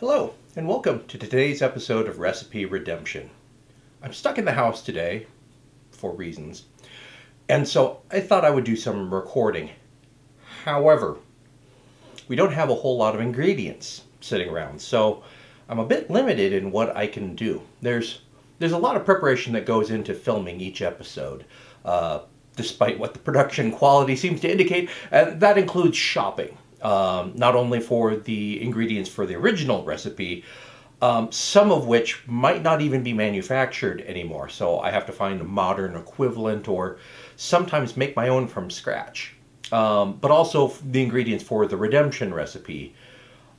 Hello, and welcome to today's episode of Recipe Redemption. I'm stuck in the house today, for reasons, and so I thought I would do some recording. However, we don't have a whole lot of ingredients sitting around, so I'm a bit limited in what I can do. There's a lot of preparation that goes into filming each episode, despite what the production quality seems to indicate, and that includes shopping. Not only for the ingredients for the original recipe, some of which might not even be manufactured anymore. So I have to find a modern equivalent or sometimes make my own from scratch. But also the ingredients for the redemption recipe.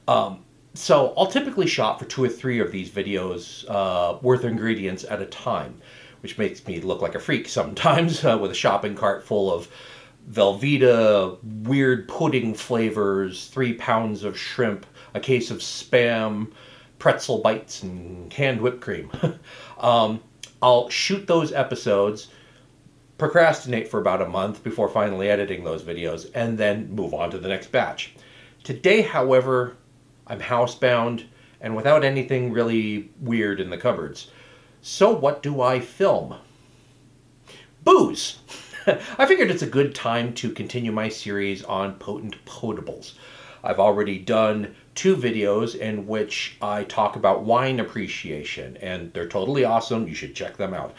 So I'll typically shop for 2 or 3 of these videos worth of ingredients at a time, which makes me look like a freak sometimes with a shopping cart full of Velveeta, weird pudding flavors, 3 pounds of shrimp, a case of Spam, pretzel bites, and canned whipped cream. I'll shoot those episodes, procrastinate for about a month before finally editing those videos, and then move on to the next batch. Today, however, I'm housebound and without anything really weird in the cupboards. So what do I film? Booze! I figured it's a good time to continue my series on potent potables. I've already done 2 videos in which I talk about wine appreciation, and they're totally awesome. You should check them out.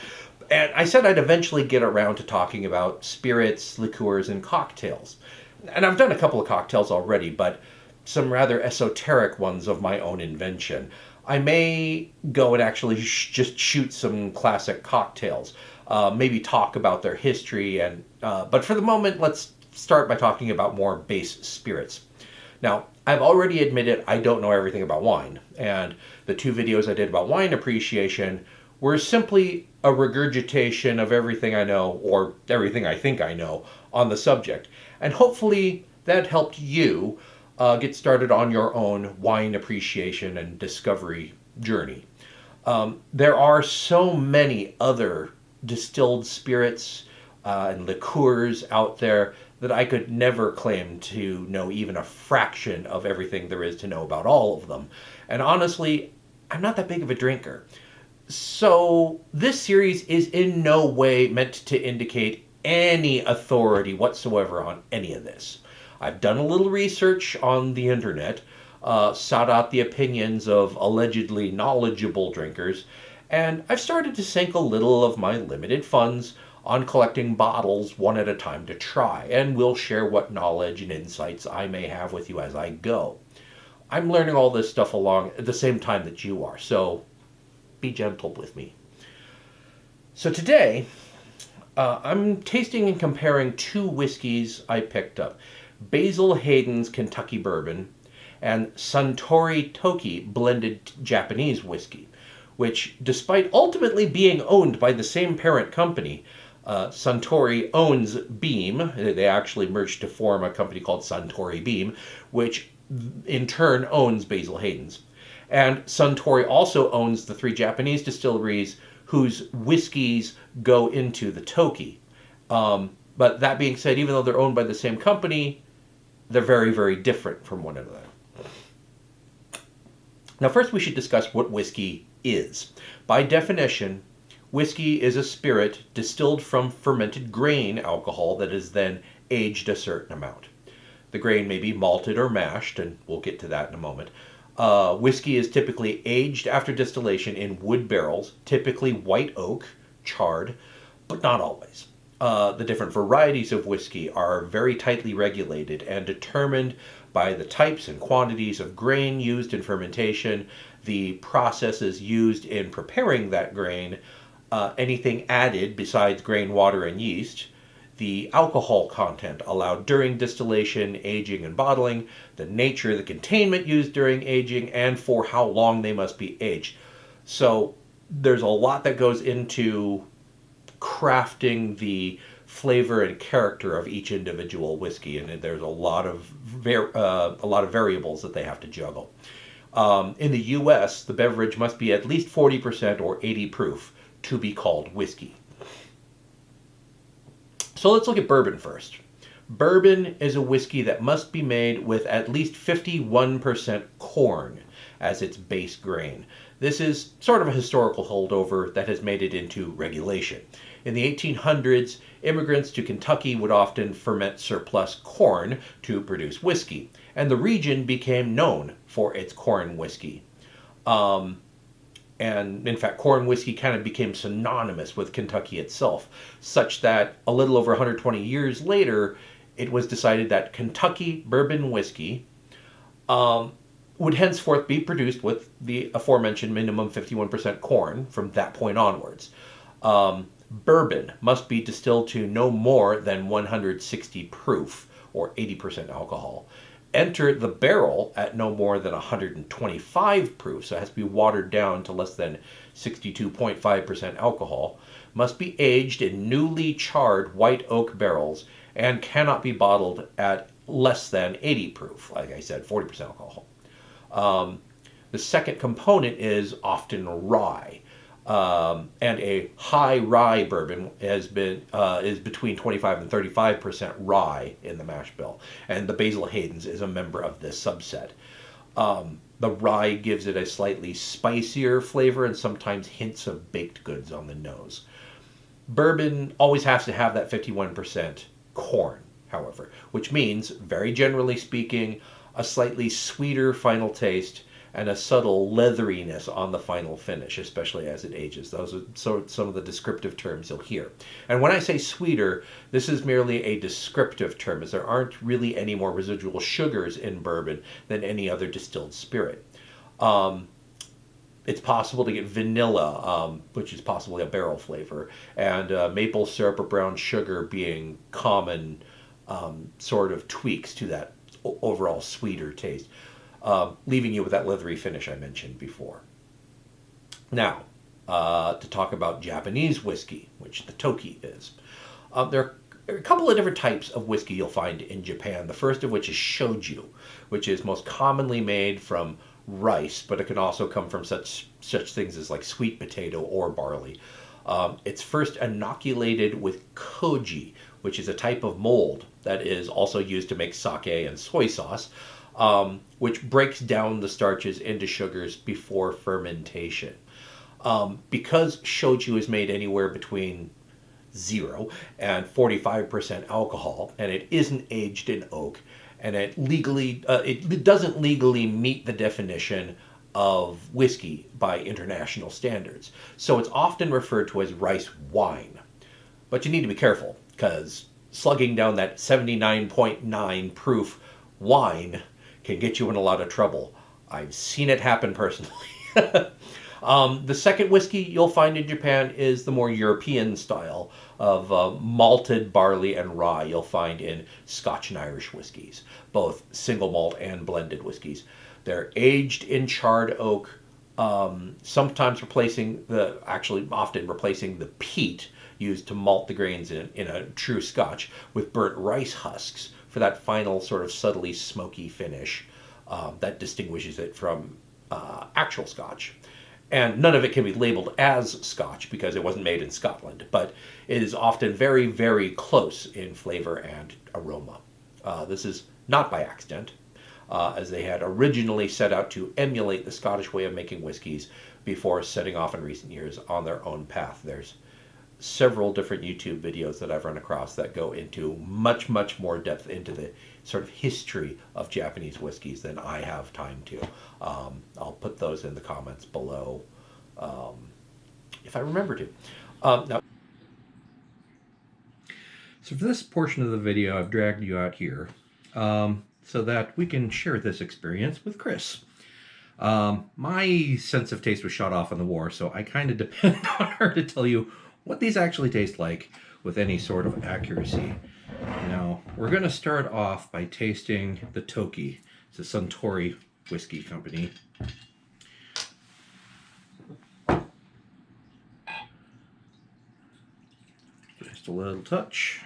And I said I'd eventually get around to talking about spirits, liqueurs, and cocktails. And I've done a couple of cocktails already, but some rather esoteric ones of my own invention. I may go and actually just shoot some classic cocktails. Maybe talk about their history, and but for the moment, let's start by talking about more base spirits. Now, I've already admitted I don't know everything about wine, and the 2 videos I did about wine appreciation were simply a regurgitation of everything I know, or everything I think I know, on the subject. And hopefully that helped you get started on your own wine appreciation and discovery journey. There are so many other distilled spirits and liqueurs out there that I could never claim to know even a fraction of everything there is to know about all of them. And honestly, I'm not that big of a drinker. So this series is in no way meant to indicate any authority whatsoever on any of this. I've done a little research on the internet, sought out the opinions of allegedly knowledgeable drinkers, and I've started to sink a little of my limited funds on collecting bottles one at a time to try, and will share what knowledge and insights I may have with you as I go. I'm learning all this stuff along at the same time that you are, so be gentle with me. So today, I'm tasting and comparing 2 whiskeys I picked up. Basil Hayden's Kentucky Bourbon and Suntory Toki blended Japanese whiskey, which, despite ultimately being owned by the same parent company, Suntory owns Beam. They actually merged to form a company called Suntory Beam, which in turn owns Basil Hayden's. And Suntory also owns the 3 Japanese distilleries whose whiskeys go into the Toki. But that being said, even though they're owned by the same company, they're very, very different from one another. Now, first we should discuss what whiskey is. By definition, whiskey is a spirit distilled from fermented grain alcohol that is then aged a certain amount. The grain may be malted or mashed, and we'll get to that in a moment. Whiskey is typically aged after distillation in wood barrels, typically white oak, charred, but not always. The different varieties of whiskey are very tightly regulated and determined by the types and quantities of grain used in fermentation, the processes used in preparing that grain, anything added besides grain, water, and yeast, the alcohol content allowed during distillation, aging, and bottling, the nature, the containment used during aging, and for how long they must be aged. So there's a lot that goes into crafting the flavor and character of each individual whiskey, and there's a lot of variables that they have to juggle. In the U.S., the beverage must be at least 40% or 80 proof to be called whiskey. So let's look at bourbon first. Bourbon is a whiskey that must be made with at least 51% corn as its base grain. This is sort of a historical holdover that has made it into regulation. In the 1800s, immigrants to Kentucky would often ferment surplus corn to produce whiskey, and the region became known for its corn whiskey. And in fact, corn whiskey kind of became synonymous with Kentucky itself, such that a little over 120 years later, it was decided that Kentucky bourbon whiskey would henceforth be produced with the aforementioned minimum 51% corn from that point onwards. Bourbon must be distilled to no more than 160 proof, or 80% alcohol. Enter the barrel at no more than 125 proof, so it has to be watered down to less than 62.5% alcohol. Must be aged in newly charred white oak barrels and cannot be bottled at less than 80 proof, like I said, 40% alcohol. The second component is often rye. And a high rye bourbon is between 25 and 35% rye in the mash bill, and the Basil Hayden's is a member of this subset. The rye gives it a slightly spicier flavor and sometimes hints of baked goods on the nose. Bourbon always has to have that 51% corn, however, which means, very generally speaking, a slightly sweeter final taste and a subtle leatheriness on the final finish, especially as it ages. Those are some of the descriptive terms you'll hear. And when I say sweeter, this is merely a descriptive term, as there aren't really any more residual sugars in bourbon than any other distilled spirit. It's possible to get vanilla, which is possibly a barrel flavor, and maple syrup or brown sugar being common sort of tweaks to that overall sweeter taste. Leaving you with that leathery finish I mentioned before. Now, to talk about Japanese whiskey, which the Toki is. There are a couple of different types of whiskey you'll find in Japan. The first of which is shoju, which is most commonly made from rice, but it can also come from such things as like sweet potato or barley. It's first inoculated with koji, which is a type of mold that is also used to make sake and soy sauce, which breaks down the starches into sugars before fermentation. Because shoju is made anywhere between 0 and 45% alcohol, and it isn't aged in oak, and it doesn't legally meet the definition of whiskey by international standards. So it's often referred to as rice wine. But you need to be careful, because slugging down that 79.9 proof wine can get you in a lot of trouble. I've seen it happen personally. The second whiskey you'll find in Japan is the more European style of malted barley and rye you'll find in Scotch and Irish whiskeys, both single malt and blended whiskeys. They're aged in charred oak, sometimes often replacing the peat used to malt the grains in a true Scotch with burnt rice husks for that final sort of subtly smoky finish that distinguishes it from actual Scotch. And none of it can be labeled as Scotch because it wasn't made in Scotland, but it is often very, very close in flavor and aroma. This is not by accident, as they had originally set out to emulate the Scottish way of making whiskies before setting off in recent years on their own path. There's several different YouTube videos that I've run across that go into much, much more depth into the sort of history of Japanese whiskeys than I have time to. I'll put those in the comments below if I remember to. Now, so for this portion of the video, I've dragged you out here so that we can share this experience with Chris. My sense of taste was shot off in the war, so I kind of depend on her to tell you what these actually taste like with any sort of accuracy. Now, we're going to start off by tasting the Toki. It's a Suntory whiskey company. Just a little touch.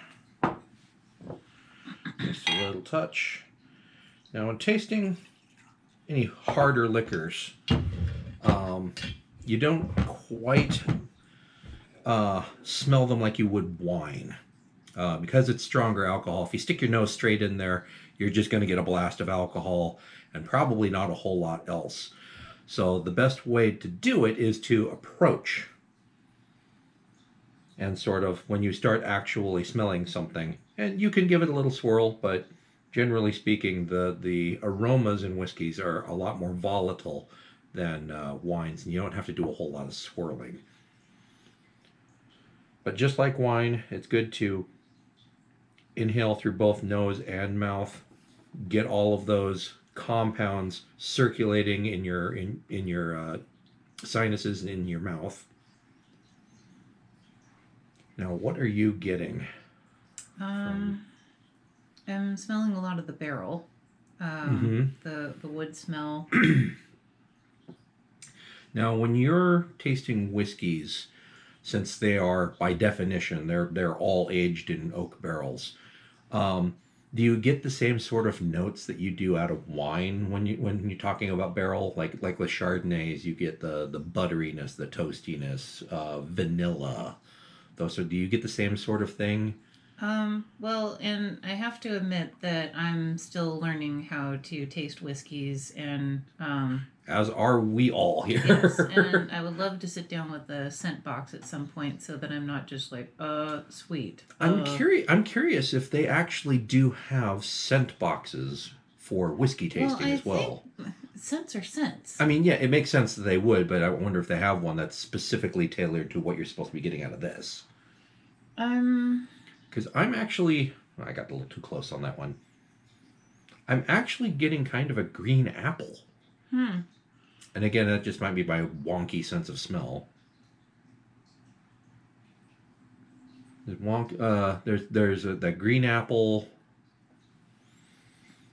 Just a little touch. Now, when tasting any harder liquors, you don't quite smell them like you would wine. because it's stronger alcohol. If you stick your nose straight in there, you're just going to get a blast of alcohol and probably not a whole lot else. So the best way to do it is to approach. And sort of when you start actually smelling something, and you can give it a little swirl, but generally speaking, the aromas in whiskeys are a lot more volatile than wines, and you don't have to do a whole lot of swirling. But just like wine, it's good to inhale through both nose and mouth, get all of those compounds circulating in your sinuses and in your mouth. Now, what are you getting? I'm smelling a lot of the barrel, the wood smell. Now, when you're tasting whiskeys, since they are by definition they're all aged in oak barrels, do you get the same sort of notes that you do out of wine when you're talking about barrel? Like with Chardonnays, you get the butteriness, the toastiness, vanilla. So do you get the same sort of thing? Well, and I have to admit that I'm still learning how to taste whiskeys, and as are we all here. Yes, and I would love to sit down with a scent box at some point so that I'm not just like, sweet. I'm curious if they actually do have scent boxes for whiskey tasting as well. Scents are scents. I mean, yeah, it makes sense that they would, but I wonder if they have one that's specifically tailored to what you're supposed to be getting out of this. Because I got a little too close on that one. I'm actually getting kind of a green apple. And again, that just might be my wonky sense of smell. There's that green apple.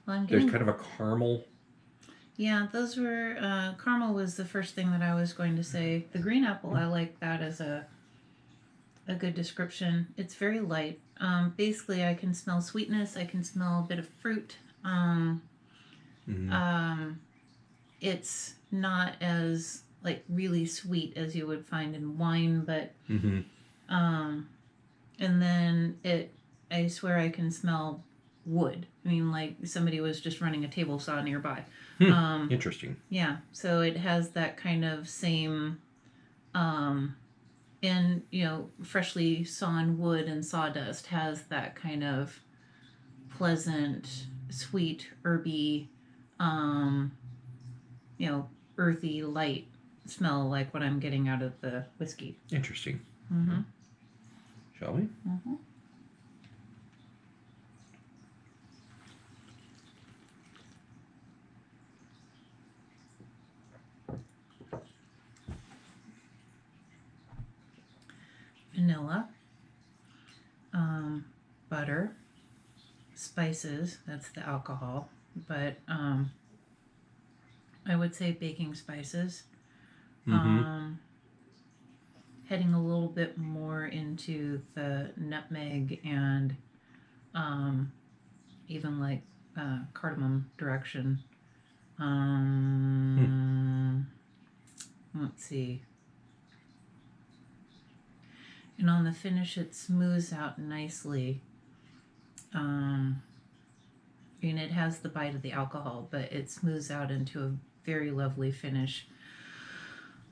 Well, there's kind of a caramel. Yeah, those were caramel was the first thing that I was going to say. The green apple, I like that as a good description. It's very light. Basically, I can smell sweetness. I can smell a bit of fruit. It's not as like really sweet as you would find in wine, but and then I swear I can smell wood. I mean, like somebody was just running a table saw nearby. Interesting. Yeah, so it has that kind of same and freshly sawn wood and sawdust has that kind of pleasant, sweet, herby, earthy, light smell like what I'm getting out of the whiskey. Interesting. Shall we? Vanilla, butter, spices, that's the alcohol, but I would say baking spices. Heading a little bit more into the nutmeg and even like cardamom direction. Let's see. And on the finish, it smooths out nicely. And it has the bite of the alcohol, but it smooths out into a very lovely finish.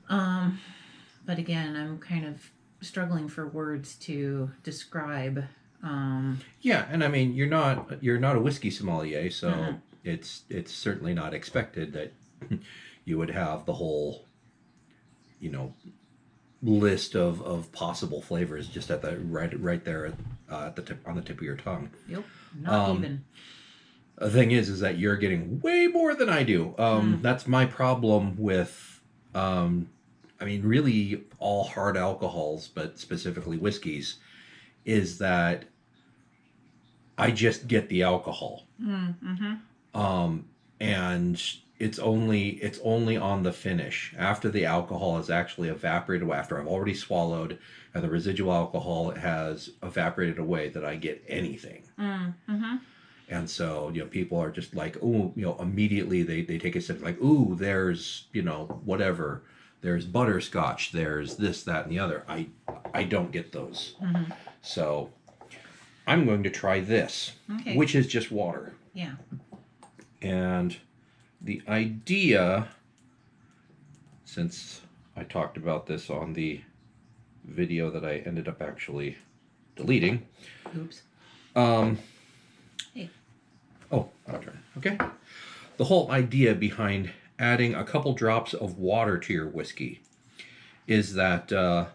But again, I'm kind of struggling for words to describe. Yeah, and I mean, you're not a whiskey sommelier, so it's certainly not expected that you would have the whole, list of possible flavors just at the right there at the tip, on the tip of your tongue. Yep, not even. The thing is that you're getting way more than I do. That's my problem with, really all hard alcohols, but specifically whiskeys, is that I just get the alcohol. And it's only on the finish after the alcohol has actually evaporated away, after I've already swallowed and the residual alcohol has evaporated away, that I get anything. And so, people are just like, ooh, immediately they take a sip, like, ooh, there's, whatever, there's butterscotch, there's this, that, and the other. I don't get those. So I'm going to try this, Okay. which is just water. Yeah. And the idea, since I talked about this on the video that I ended up actually deleting. Oops. Hey. Oh, my turn. Okay. The whole idea behind adding a couple drops of water to your whiskey is that a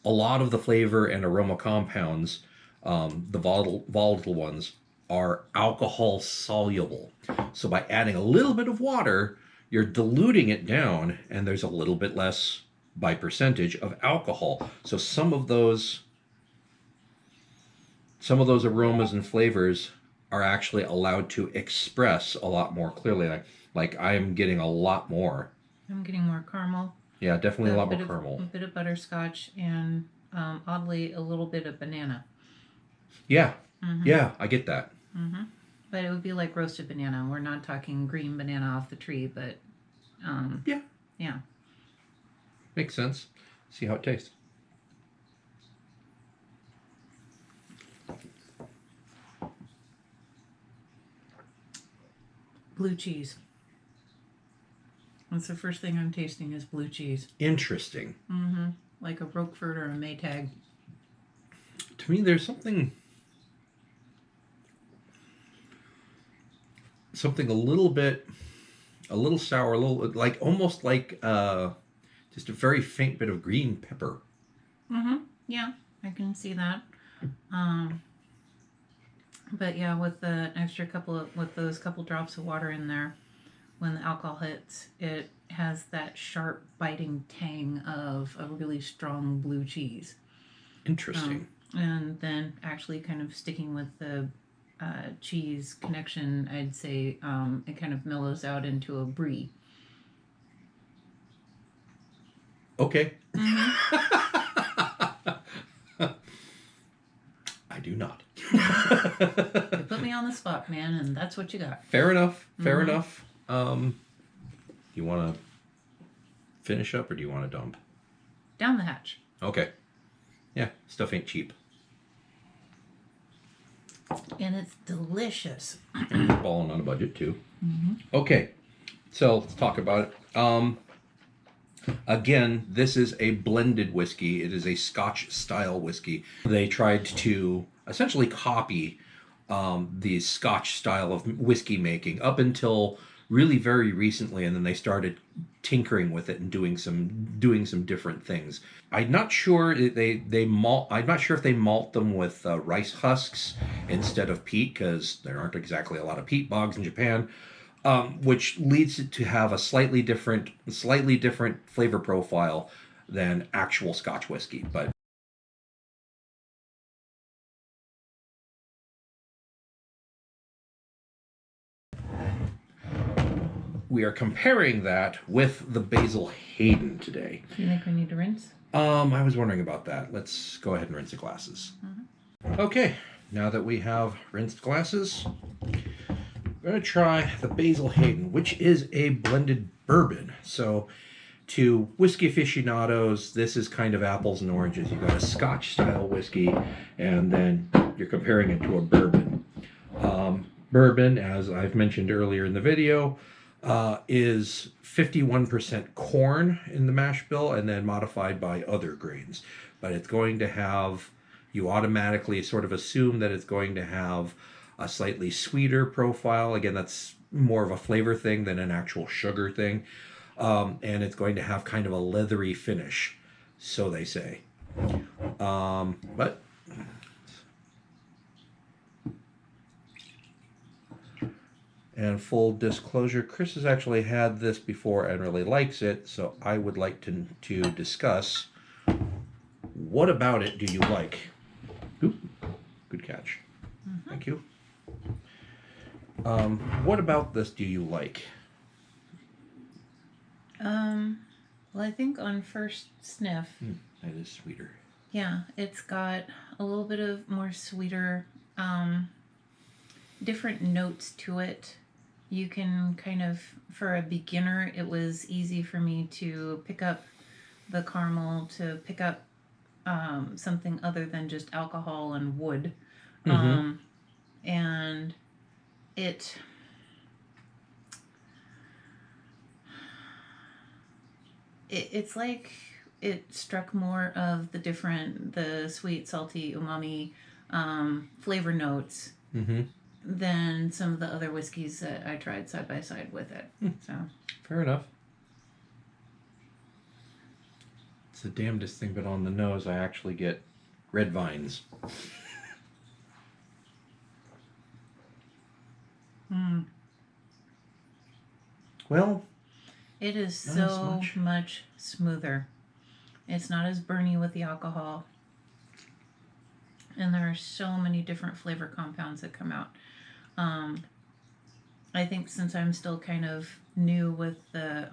lot of the flavor and aroma compounds, the volatile ones, are alcohol soluble. So by adding a little bit of water, you're diluting it down, and there's a little bit less by percentage of alcohol. So some of those aromas and flavors are actually allowed to express a lot more clearly. Like I am getting a lot more. I'm getting more caramel. Yeah, definitely a lot more caramel. A bit of butterscotch and oddly a little bit of banana. Yeah, yeah, I get that. But it would be like roasted banana. We're not talking green banana off the tree, but yeah. Makes sense. See how it tastes. Blue cheese. That's the first thing I'm tasting is blue cheese. Interesting. Like a Roquefort or a Maytag. To me, there's something a little sour, a little like almost like just a very faint bit of green pepper. Yeah, I can see that. But yeah, with the extra with those couple drops of water in there, when the alcohol hits, it has that sharp, biting tang of a really strong blue cheese. Interesting. And then actually kind of sticking with the cheese connection, I'd say it kind of mellows out into a brie. Okay. I do not. You put me on the spot, man, and that's what you got. Fair enough. Fair enough. You want to finish up or do you want to dump? Down the hatch. Okay. Yeah, stuff ain't cheap. And it's delicious. And you're balling on a budget too. Okay, so let's talk about it. Again, this is a blended whiskey. It is a Scotch style whiskey. They tried to essentially copy the Scotch style of whiskey making up until really very recently, and then they started tinkering with it and doing some different things. I'm not sure I'm not sure if they malt them with rice husks instead of peat, because there aren't exactly a lot of peat bogs in Japan. Which leads it to have a slightly different flavor profile than actual Scotch whiskey. But we are comparing that with the Basil Hayden today. Do you think we need to rinse? I was wondering about that. Let's go ahead and rinse the glasses. Okay, now that we have rinsed glasses, we're going to try the Basil Hayden, which is a blended bourbon. So to whiskey aficionados, this is kind of apples and oranges. You've got a Scotch style whiskey, and then you're comparing it to a bourbon. Bourbon, as I've mentioned earlier in the video, is 51% corn in the mash bill and then modified by other grains. But it's going to have, you automatically sort of assume that it's going to have a slightly sweeter profile. Again, that's more of a flavor thing than an actual sugar thing. And it's going to have kind of a leathery finish, so they say. But and full disclosure, Chris has actually had this before and really likes it, so I would like to discuss what about it do you like? Oop, good catch. Thank you. What about this do you like? Well, I think on first sniff, That is sweeter. yeah, it's got a little bit of more sweeter, different notes to it. You can kind of, for a beginner, it was easy for me to pick up the caramel, to pick up something other than just alcohol and wood. Mm-hmm. And it it's like it struck more of the sweet, salty, umami flavor notes Mm-hmm. than some of the other whiskeys that I tried side by side with it. So Fair enough. It's the damnedest thing, but on the nose, I actually get red vines. Well, it is not as so much. much smoother. It's not as burny with the alcohol. And there are so many different flavor compounds that come out. I think since I'm still kind of new with the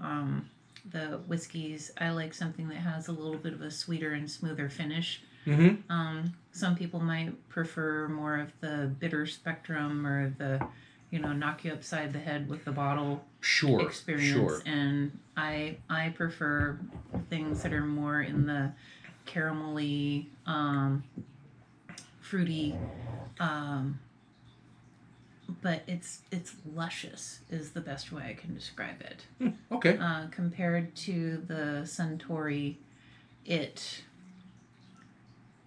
whiskeys, I like something that has a little bit of a sweeter and smoother finish. Mm-hmm. Some people might prefer more of the bitter spectrum or the, knock you upside the head with the bottle Sure. experience, Sure. and I prefer things that are more in the caramelly, fruity, um, but it's luscious is the best way I can describe it. Okay. Compared to the Suntory, it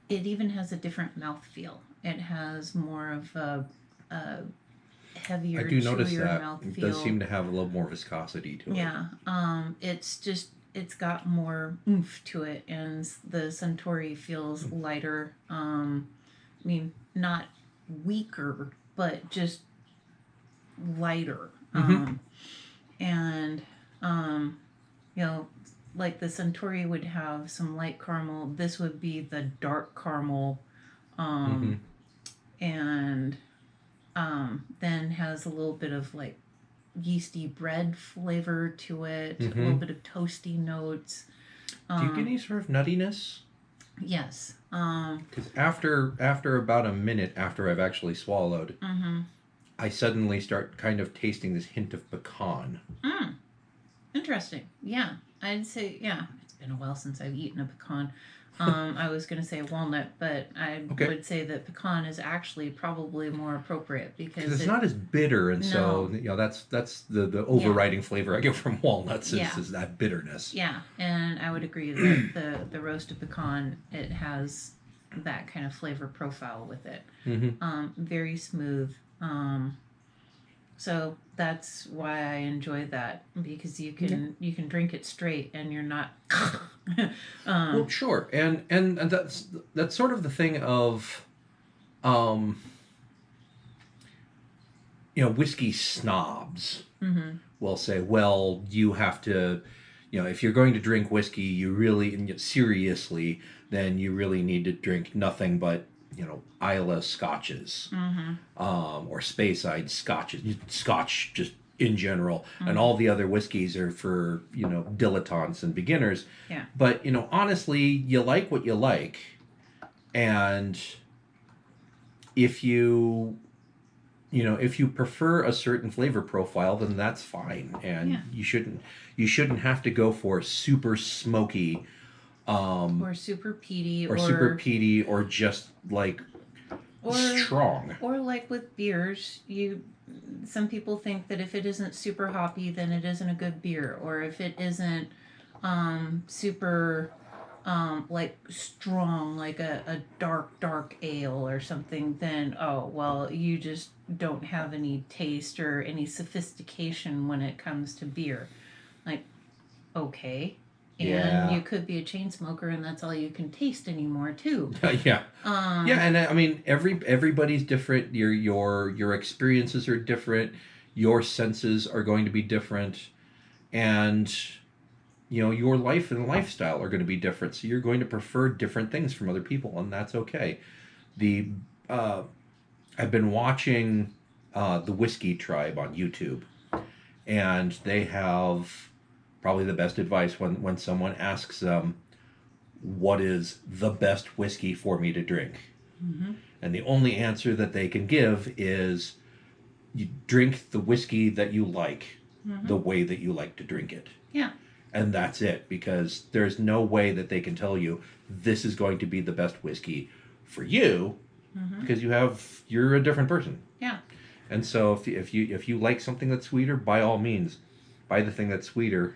even has a different mouthfeel. It has more of a heavier, I do notice chewier that. mouthfeel. It does seem to have a little more viscosity to it. Yeah. It's got more oomph to it, and the Suntory feels lighter. I mean, not weaker, but just lighter. Mm-hmm. And you know, like the Suntory would have some light caramel. This would be the dark caramel, and then has a little bit of like yeasty bread flavor to it, a little bit of toasty notes. Do you get any sort of nuttiness? Yes. Because after about a minute after I've actually swallowed, I suddenly start kind of tasting this hint of pecan. Interesting. Yeah. I'd say, yeah, it's been a while since I've eaten a pecan. I was going to say walnut, but I would say that pecan is actually probably more appropriate because it's not as bitter, and so that's the overriding flavor I get from walnuts is that bitterness. Yeah, and I would agree that the roasted pecan, it has that kind of flavor profile with it. Very smooth. So that's why I enjoy that, because you can drink it straight and you're not. Well, sure, and that's sort of the thing of, whiskey snobs will say, well, you have to, if you're going to drink whiskey, you really, and seriously, then you really need to drink nothing but Islay scotches, or Speyside scotches, scotch just in general, and all the other whiskeys are for dilettantes and beginners. Yeah. But honestly, you like what you like, and if you prefer a certain flavor profile, then that's fine, and you shouldn't have to go for super smoky. Or super peaty, or just like strong. Or like with beers, some people think that if it isn't super hoppy, then it isn't a good beer, or if it isn't super like strong, like a dark ale or something, then you just don't have any taste or any sophistication when it comes to beer. Like, okay. And you could be a chain smoker, and that's all you can taste anymore too. Yeah, and I mean everybody's different. Your experiences are different. Your senses are going to be different, and your life and lifestyle are going to be different. So you're going to prefer different things from other people, and that's okay. I've been watching the Whiskey Tribe on YouTube, and they have probably the best advice when someone asks them, what is the best whiskey for me to drink? And the only answer that they can give is, you drink the whiskey that you like, the way that you like to drink it. Yeah. And that's it, because there's no way that they can tell you this is going to be the best whiskey for you, because you're a different person. Yeah. And so if you like something that's sweeter, by all means, buy the thing that's sweeter.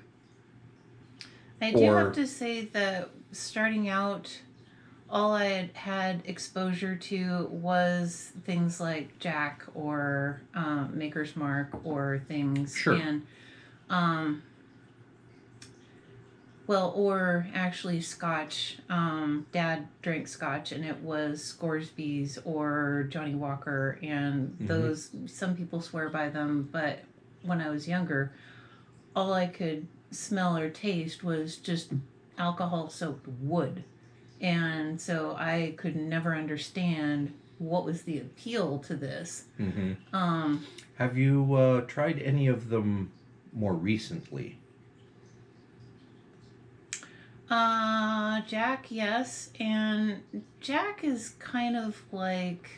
I do have to say that starting out, all I had exposure to was things like Jack or Maker's Mark or things. Sure. And or actually Scotch. Dad drank Scotch, and it was Scoresby's or Johnny Walker, and those, some people swear by them, but when I was younger, all I could smell or taste was just alcohol-soaked wood. And so I could never understand what was the appeal to this. Have you tried any of them more recently? Jack, yes. And Jack is kind of like,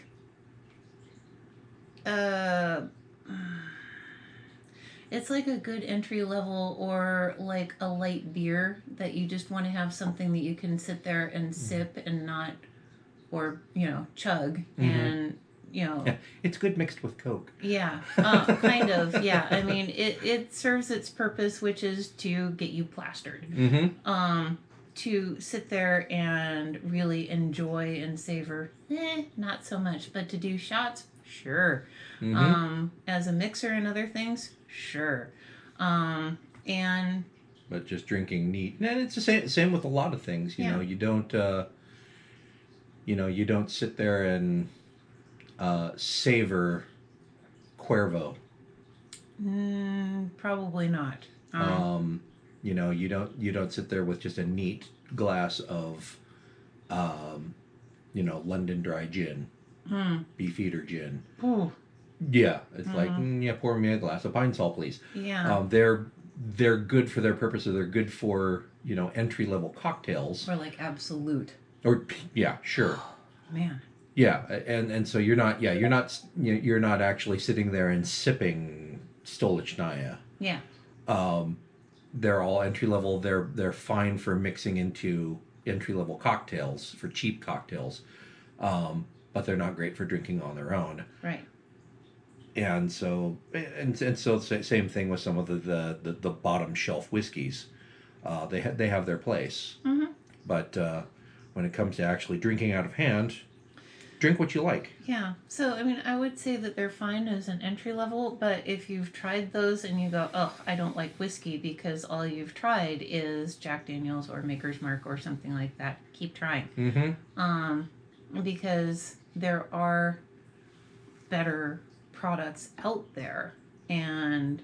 it's like a good entry level or like a light beer that you just want to have something that you can sit there and sip and not, or, chug and, Yeah, it's good mixed with Coke. Yeah, kind of, yeah. I mean, it serves its purpose, which is to get you plastered. To sit there and really enjoy and savor, not so much. But to do shots, sure. As a mixer and other things, sure. And but just drinking neat, and it's the same with a lot of things. You know, you don't you don't sit there and savor Cuervo. Probably not. You don't sit there with just a neat glass of London Dry gin, Beefeater gin. Ooh. Yeah, it's like pour me a glass of pine sol, please. Yeah. They're good for their purposes. They're good for entry level cocktails. Or like Absolute. Or yeah, sure. Man. Yeah, and so you're not actually sitting there and sipping Stolichnaya. Yeah. They're all entry level. They're fine for mixing into entry level cocktails, for cheap cocktails, but they're not great for drinking on their own. Right. And so same thing with some of the bottom shelf whiskeys. They have their place, but when it comes to actually drinking out of hand, drink what you like. Yeah. So, I mean, I would say that they're fine as an entry level, but if you've tried those and you go, oh, I don't like whiskey because all you've tried is Jack Daniels or Maker's Mark or something like that, keep trying. Because there are better products out there. And,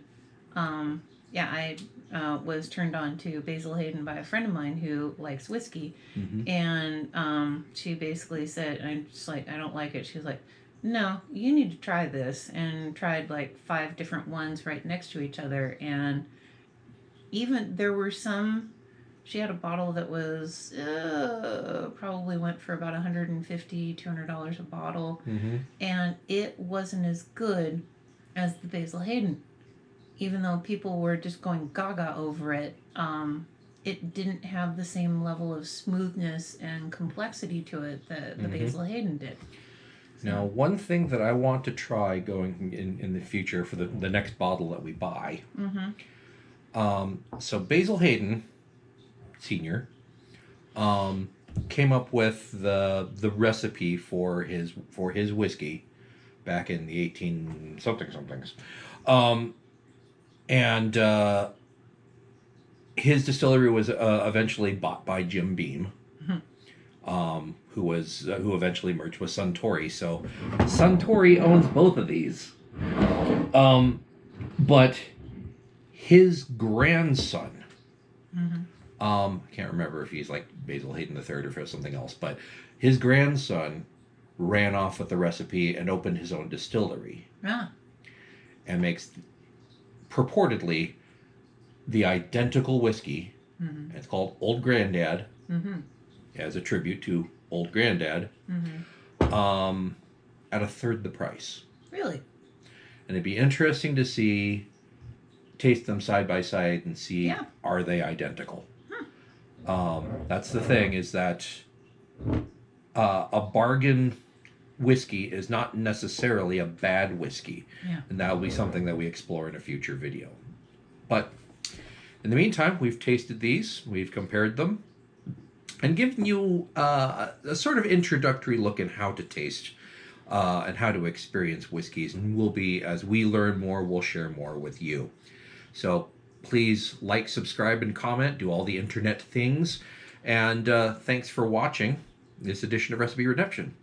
I was turned on to Basil Hayden by a friend of mine who likes whiskey. And she basically said, and I'm just like, I don't like it. She's like, no, you need to try this. And tried like 5 different ones right next to each other. And even there were some, she had a bottle that was probably went for about $150, $200 a bottle. And it wasn't as good as the Basil Hayden. Even though people were just going gaga over it, it didn't have the same level of smoothness and complexity to it that the Basil Hayden did. So. Now, one thing that I want to try going in the future for the next bottle that we buy. So Basil Hayden, Senior, came up with the recipe for his whiskey back in the 18 somethings. And his distillery was eventually bought by Jim Beam, who eventually merged with Suntory. So Suntory owns both of these. But his grandson, I can't remember if he's like Basil Hayden III or for something else, but his grandson ran off with the recipe and opened his own distillery. And makes purportedly the identical whiskey. It's called Old Granddad, as a tribute to Old Granddad, at a third the price. Really? And it'd be interesting to taste them side by side and see, are they identical? That's the thing, is that a bargain whiskey is not necessarily a bad whiskey. Yeah. And that'll be something that we explore in a future video. But in the meantime, we've tasted these, we've compared them, and given you a sort of introductory look in how to taste and how to experience whiskeys. And we'll be, as we learn more, we'll share more with you. So please like, subscribe, and comment. Do all the internet things. And thanks for watching this edition of Recipe Redemption.